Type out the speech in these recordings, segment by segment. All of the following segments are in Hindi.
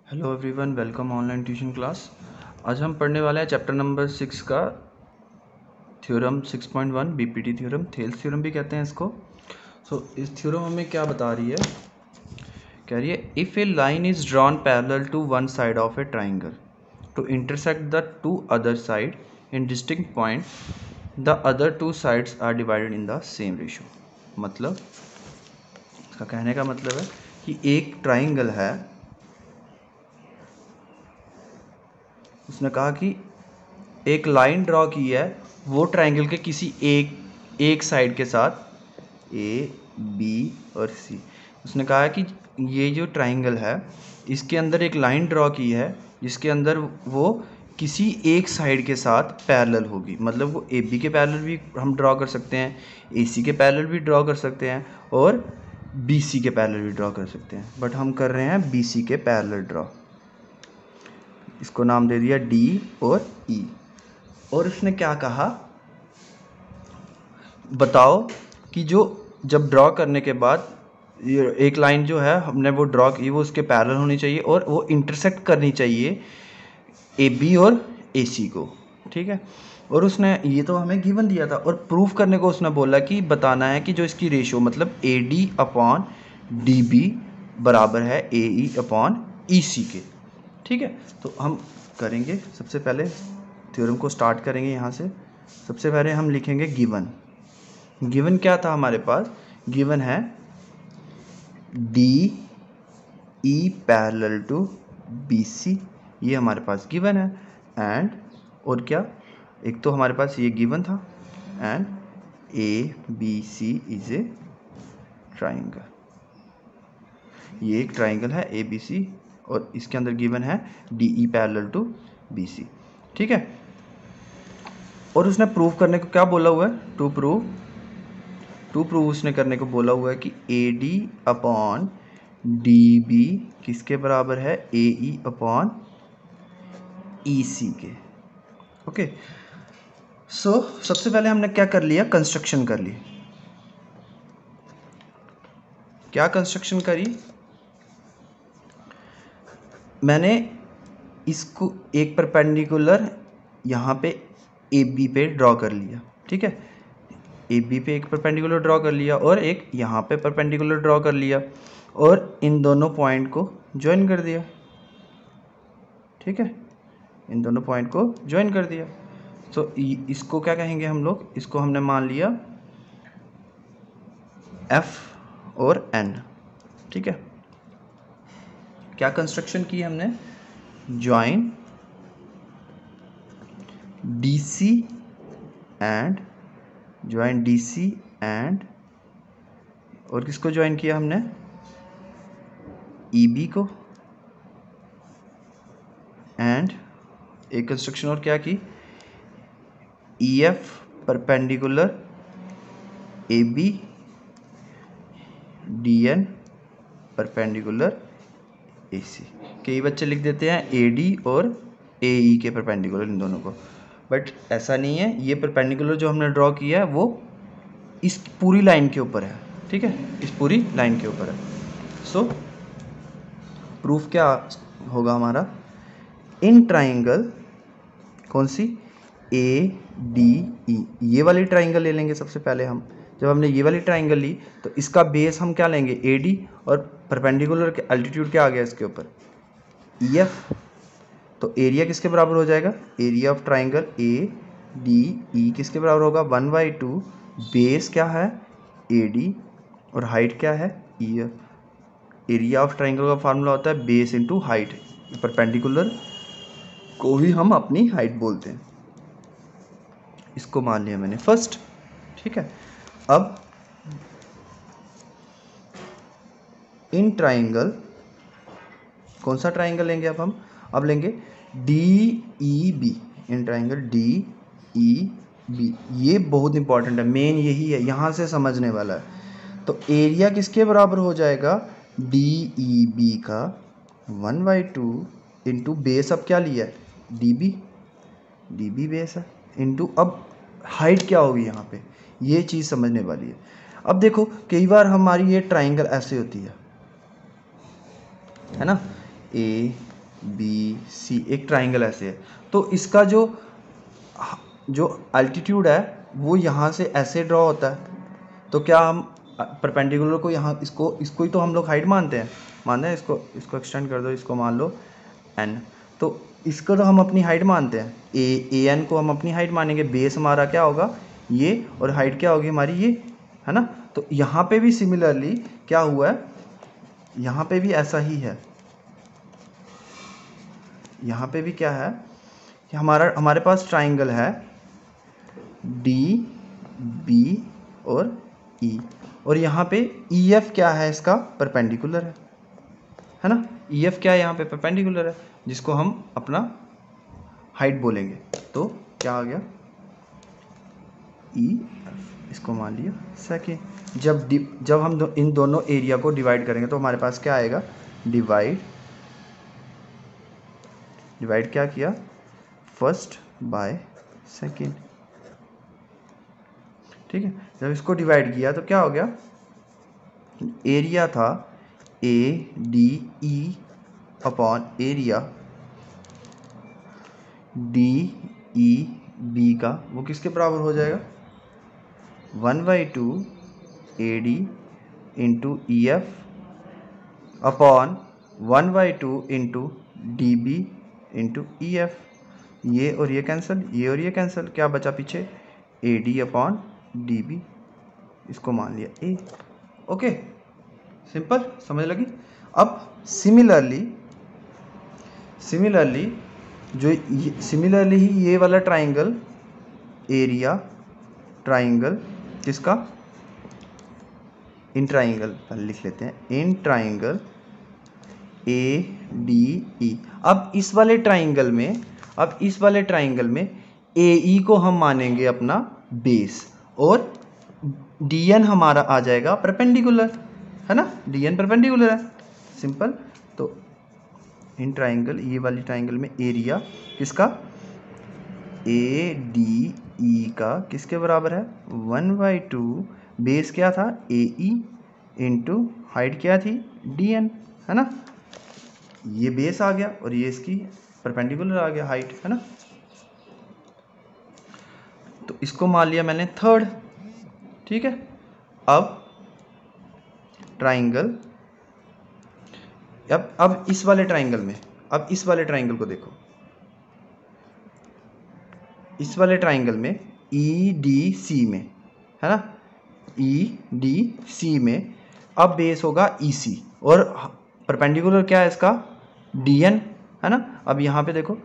Hello everyone, welcome online tuition class. आज हम पढ़ने वाले हैं चैप्टर नंबर 6 का theorem 6.1 BPT theorem, Thales theorem भी कहते हैं इसको। इस थ्योरम हमें क्या बता रही है, कह रही है if a line is drawn parallel to one side of a triangle to intersect the two other side in distinct point, the other two sides are divided in the same ratio. मतलब इसका कहने का मतलब है कि एक ट्राइंगल है, उसने कहा कि एक लाइन ड्रॉ की है वो ट्राइंगल के किसी एक साइड के साथ ए बी और सी। उसने कहा है कि ये जो ट्राइंगल है इसके अंदर एक लाइन ड्रॉ की है जिसके अंदर वो किसी एक साइड के साथ पैरेलल होगी। मतलब वो ए बी के पैरेलल भी हम ड्रॉ कर सकते हैं, ए सी के पैरेलल भी ड्रॉ कर सकते हैं और बी सी के पैरेलल भी ड्रॉ कर सकते हैं, बट हम कर रहे हैं बी सी के पैरेलल ड्रॉ। इसको नाम दे दिया डी और ई। और उसने क्या कहा, बताओ कि जब ड्रॉ करने के बाद एक लाइन जो है हमने वो ड्रॉ की वो उसके पैरेलल होनी चाहिए और वो इंटरसेक्ट करनी चाहिए ए बी और ए सी को, ठीक है। और उसने ये तो हमें गिवन दिया था और प्रूफ करने को उसने बोला कि बताना है कि जो इसकी रेशियो मतलब A D upon D B बराबर है ए ई अपॉन ई सी के, ठीक है। तो हम करेंगे, सबसे पहले थ्योरम को स्टार्ट करेंगे यहाँ से। सबसे पहले हम लिखेंगे गिवन क्या था हमारे पास, गिवन है D E parallel to B C, ये हमारे पास गिवन है। एंड और क्या, एक तो हमारे पास ये गिवन था and A B C is a triangle, ये एक ट्राइंगल है ए बी सी और इसके अंदर गिवन है D E parallel to B C, ठीक है। और उसने प्रूव करने को क्या बोला हुआ है, टू प्रूव उसने करने को बोला हुआ है कि A D upon D B किसके बराबर है, ए ई अपॉन ई सी के। ओके, सो सबसे पहले हमने क्या कर लिया, कंस्ट्रक्शन कर ली। क्या कंस्ट्रक्शन करी, मैंने इसको एक परपेंडिकुलर यहाँ पे ए बी पे ड्रॉ कर लिया, ठीक है। ए बी पे एक परपेंडिकुलर ड्रॉ कर लिया और एक यहाँ पे परपेंडिकुलर ड्रॉ कर लिया और इन दोनों पॉइंट को ज्वाइन कर दिया, ठीक है। इन दोनों पॉइंट को ज्वाइन कर दिया। तो इसको क्या कहेंगे हम लोग, इसको हमने मान लिया एफ और एन, ठीक है। क्या कंस्ट्रक्शन की हमने, join D C and join D C and और किसको ज्वाइन किया हमने, ई बी को। एंड एक कंस्ट्रक्शन और क्या की, E F perpendicular A B, D N perpendicular A C. कई बच्चे लिख देते हैं ए डी और ए ई के परपेंडिकुलर इन दोनों को, बट ऐसा नहीं है। ये परपेंडिकुलर जो हमने ड्रॉ किया है वो इस पूरी लाइन के ऊपर है, ठीक है, इस पूरी लाइन के ऊपर है। सो प्रूफ क्या होगा हमारा, इन ट्राइंगल, कौन सी, ए डी ई, ये वाली ट्राइंगल ले लेंगे सबसे पहले हम। जब हमने ये वाली ट्राइंगल ली तो इसका बेस हम क्या लेंगे, ए डी, और परपेंडिकुलर के अल्टीट्यूड क्या आ गया इसके ऊपर, ई एफ। तो एरिया किसके बराबर हो जाएगा, area of triangle A D ई किसके बराबर होगा, 1/2। बेस क्या है, ए डी, और हाइट क्या है, E F. Area of triangle का फार्मूला होता है बेस इंटू हाइट, परपेंडिकुलर को ही हम अपनी हाइट बोलते हैं। इसको मान लिया मैंने फर्स्ट, ठीक है। अब इन ट्राइंगल, कौन सा ट्राइंगल लेंगे अब हम, अब लेंगे D E B, in triangle D E B. ये बहुत इंपॉर्टेंट है, मेन यही है, यहाँ से समझने वाला है। तो एरिया किसके बराबर हो जाएगा, डी ई बी का 1/2 इंटू बेस, अब क्या लिया है, डी बी बेस है, इंटू अब हाइट क्या होगी यहाँ पे, ये चीज़ समझने वाली है। अब देखो कई बार हमारी ये ट्राइंगल ऐसे होती है ना, ए बी सी, एक ट्राइंगल ऐसे है। तो इसका जो अल्टीट्यूड है वो यहाँ से ऐसे ड्रॉ होता है। तो क्या हम परपेंडिकुलर को यहाँ इसको ही तो हम लोग हाइट मानते हैं इसको एक्सटेंड कर दो, इसको मान लो एन। तो इसको तो हम अपनी हाइट मानते हैं, ए एन को हम अपनी हाइट मानेंगे। बेस हमारा क्या होगा ये, और हाइट क्या होगी हमारी ये, है ना। तो यहाँ पे भी सिमिलरली क्या हुआ है, यहाँ पे भी ऐसा ही है। यहाँ पे भी क्या है कि हमारे पास ट्राइंगल है डी बी और ई, और यहाँ पे ई एफ क्या है, इसका परपेंडिकुलर है ना। ई एफ क्या है यहाँ पे, परपेंडिकुलर है, जिसको हम अपना हाइट बोलेंगे। तो क्या आ गया ई एफ, इसको मान लिया सेकेंड। जब हम इन दोनों एरिया को डिवाइड करेंगे तो हमारे पास क्या आएगा, डिवाइड क्या किया, फर्स्ट बाय सेकेंड, ठीक है। जब इसको डिवाइड किया तो क्या हो गया, एरिया था A D E upon area D E B का, वो किसके बराबर हो जाएगा, 1/2 A D into E F upon 1/2 into D B into E F. ये और ये कैंसिल, ये और ये कैंसिल, क्या बचा पीछे, A D upon D B, इसको मान लिया ए। ओके, सिंपल, समझ लगी। अब सिमिलरली ही ये वाला ट्राइंगल, एरिया ट्राइंगल किसका, इन ट्राइंगल पहले लिख लेते हैं, इन ट्राइंगल ए डी ई। अब इस वाले ट्राइंगल में ए ई को हम मानेंगे अपना बेस, और डी एन हमारा आ जाएगा परपेंडिकुलर, है ना, डी एन परपेंडिकुलर है, सिंपल। तो इन ट्राइंगल, ये वाली ट्राइंगल में एरिया किसका, ए डी ई का किसके बराबर है, 1/2, बेस क्या था ए ई इंटू हाइट क्या थी डी एन, है ना। ये बेस आ गया और ये इसकी परपेंडिकुलर आ गया हाइट, है ना। तो इसको मान लिया मैंने थर्ड, ठीक है। अब ट्राइंगल, अब इस वाले ट्राइंगल में, अब इस वाले ट्राइंगल को देखो, इस वाले ट्राइंगल में ई डी सी में, है ना, ई डी सी में अब बेस होगा ई सी, और परपेंडिकुलर क्या है इसका, डी एन, है ना। अब यहाँ पे देखो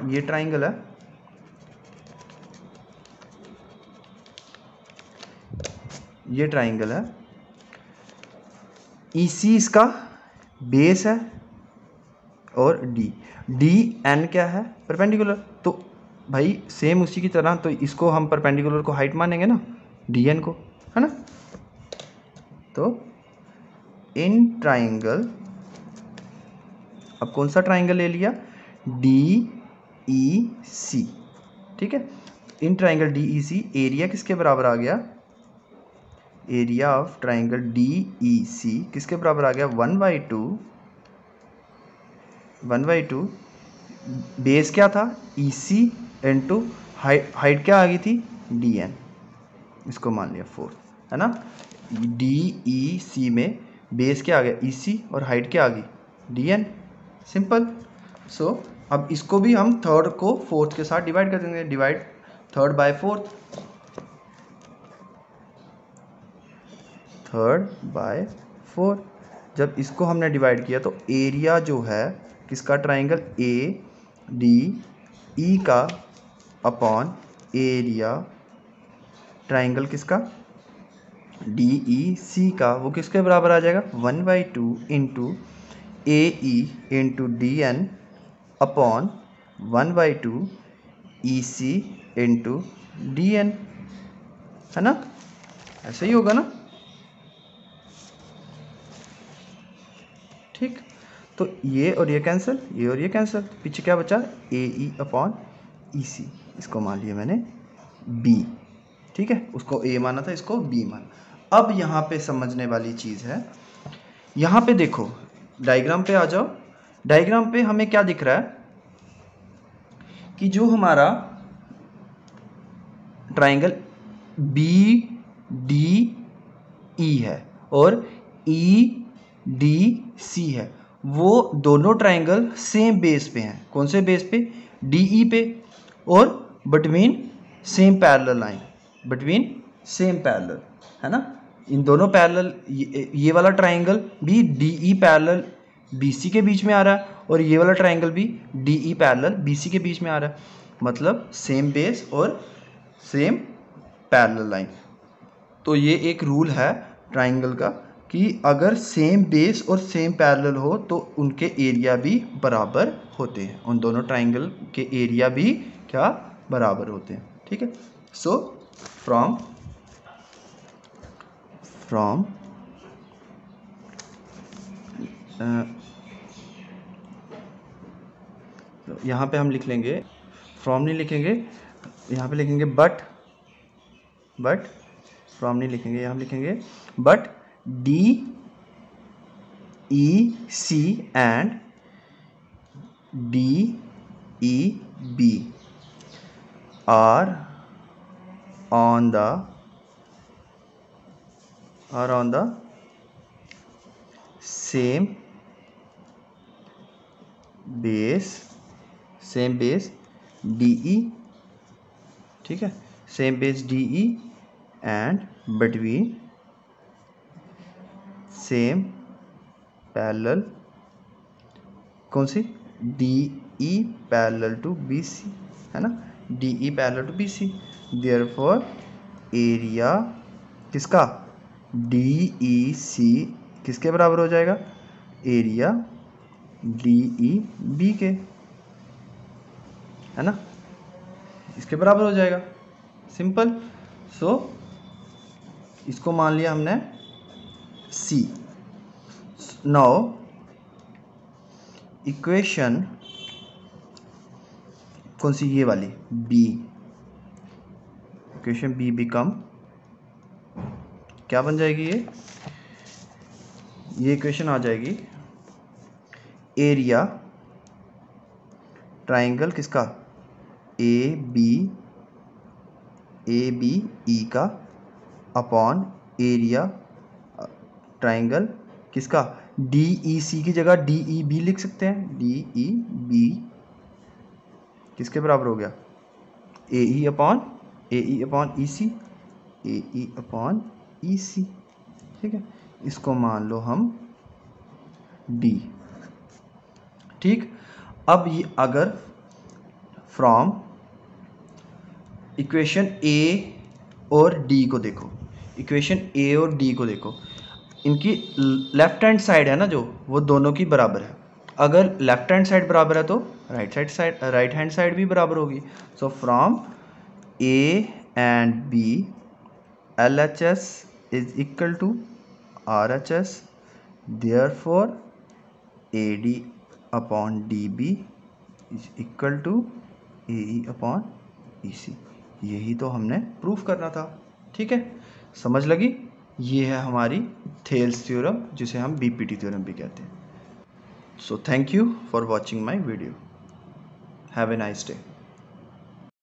ये ट्राइंगल है, ये ट्राइंगल है, ई सी इसका बेस है, और डी एन क्या है, परपेंडिकुलर। तो भाई सेम उसी की तरह, तो इसको हम परपेंडिकुलर को हाइट मानेंगे ना, डी एन को, है ना। तो इन ट्राइंगल, अब कौन सा ट्राइंगल ले लिया, डी ई सी, ठीक है। In triangle D E C, area किसके बराबर आ गया, area of triangle D E C किसके बराबर आ गया, 1/2, बेस क्या था ई सी इंटू हाइट क्या आ गई थी डी एन, इसको मान लिया 4, है ना। डी ई सी में बेस क्या आ गया ई सी, और हाइट क्या आ गई डी एन, सिंपल। सो अब इसको भी हम थर्ड को फोर्थ के साथ डिवाइड कर देंगे, divide third by fourth, third by four. जब इसको हमने डिवाइड किया तो एरिया जो है किसका, ट्राइंगल ए डी ई का अपॉन एरिया ट्राइंगल किसका, डी ई सी का, वो किसके बराबर आ जाएगा, 1/2 into A E into D N upon 1/2 E C into D N, है ना। ऐसे ही होगा ना, ठीक। तो ये और ये कैंसिल, ये और ये कैंसिल, पीछे क्या बचा, ए ई अपॉन ई सी, इसको मान लिया मैंने बी, ठीक है। उसको ए माना था, इसको बी माना। अब यहाँ पे समझने वाली चीज़ है, यहाँ पे देखो डायग्राम पे आ जाओ, डायग्राम पे हमें क्या दिख रहा है कि जो हमारा ट्राइंगल बी डी ई है और ई डी सी है, वो दोनों ट्राइंगल सेम बेस पे हैं। कौन से बेस पे? डी ई पे, और between same parallel line, between same parallel, है ना। इन दोनों पैरेलल, ये वाला ट्राइंगल भी D E parallel B C के बीच में आ रहा है और ये वाला ट्राइंगल भी D E parallel B C के बीच में आ रहा है, मतलब सेम बेस और सेम पैरेलल लाइन। तो ये एक रूल है ट्राइंगल का कि अगर सेम बेस और सेम पैरेलल हो तो उनके एरिया भी बराबर होते हैं, उन दोनों ट्राइंगल के एरिया भी क्या बराबर होते हैं, ठीक है। सो फ्रॉम यहाँ पे हम लिख लेंगे, फ्रॉम नहीं लिखेंगे, यहाँ पे लिखेंगे बट फ्रॉम नहीं लिखेंगे, यहाँ लिखेंगे but D E C and D E B are on the same base DE, ठीक है, same base DE and between same parallel, कौन सी? DE पैरेलल टू BC, है ना, DE parallel to BC। Therefore area किसका? DEC किसके बराबर हो जाएगा? एरिया DEB के, है ना, इसके बराबर हो जाएगा, सिंपल। सो इसको मान लिया हमने C। नाउ इक्वेशन कौन सी? ये वाली B, इक्वेशन B बिकम क्या बन जाएगी? ये इक्वेशन आ जाएगी एरिया ट्राइंगल किसका? ए बी ई का अपॉन एरिया ट्राइंगल किसका? डी ई सी की जगह डी ई बी लिख सकते हैं, डी ई बी किसके बराबर हो गया? ए ई अपॉन ई सी, ए ई अपॉन ई सी, ठीक है। इसको मान लो हम डी, ठीक। अब ये अगर फ्रॉम इक्वेशन ए और डी को देखो, इक्वेशन ए और डी को देखो, इनकी लेफ्ट हैंड साइड है ना जो, वो दोनों की बराबर है। अगर लेफ्ट हैंड साइड बराबर है तो राइट हैंड साइड भी बराबर होगी। So from A and B LHS is equal to RHS, therefore AD upon DB is equal to AE upon EC। यही तो हमने प्रूफ करना था, ठीक है, समझ लगी। ये है हमारी थेल्स थ्योरम, जिसे हम BPT थ्योरम भी कहते हैं। So thank you for watching my video, have a nice day.